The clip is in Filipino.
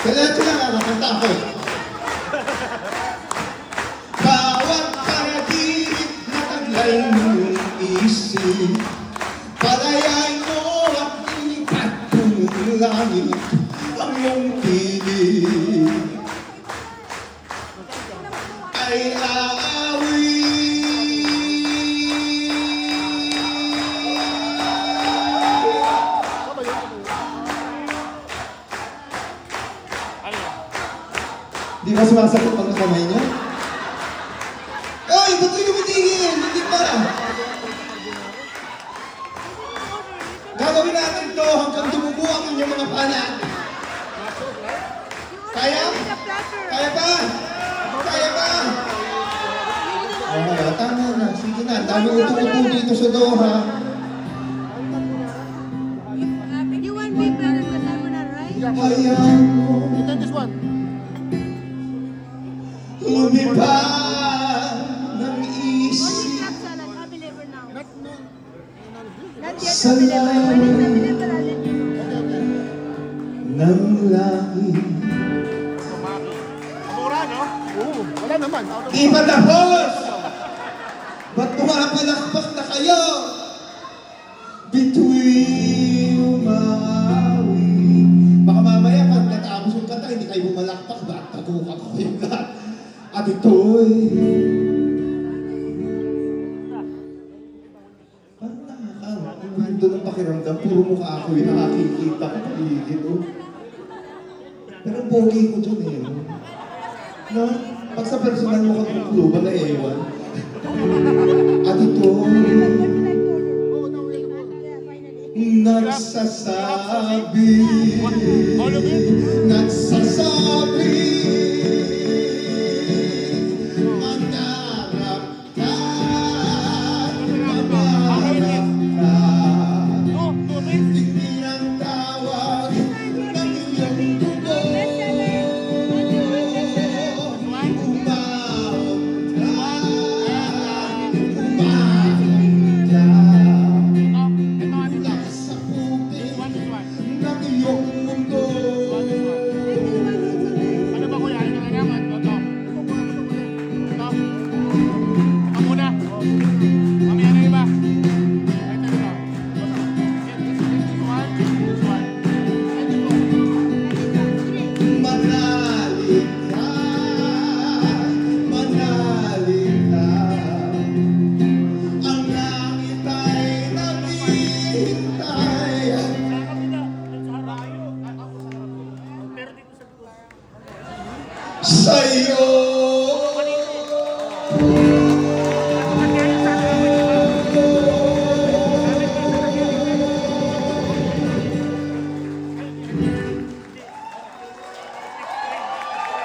Diretso lang ako, kanta ako. Bawat karatigit na taglay mong isip, palayain mo at inipat ng langit ang iyong piling. Ay aawit. Di ba sumasagot ang kamay niya? Ay, ba't kayo tumitingin? Hindi pa. Gagawin natin to hanggang dumugo ang inyong mga panat. Kaya? Kaya pa? Kaya pa? Okay, tama na. Sige na, dami uto-uto dito sa Doha. You want me better than Lebanon, right? Hayaan mo. This one. Lumipad ng isip Only crab salad, happy liver now. Not no. Not yet happy liver. When it's happy liver, I'll let you know. ng langit. Mura, no? Oo. Wala naman. Imatapos! Ba't pumapalakpak na kayo? Bituin umawi. Baka mamaya pag natapos yung kanta, hindi kayo bumalakpak. Ba't taguka ko yung lahat? At ito'y parang nakakawando ng pakiramdam. Puro mukha ako yung nakakikita ko paligid. Oh. Pero ang pogi ko dyan eh. No? Pag sa personal mo kang kukluban na ewan. At ito'y nagsasabi, mangarap ka, mamarap ka. Hindi ang tawag ng iyong dugo. sa'yo.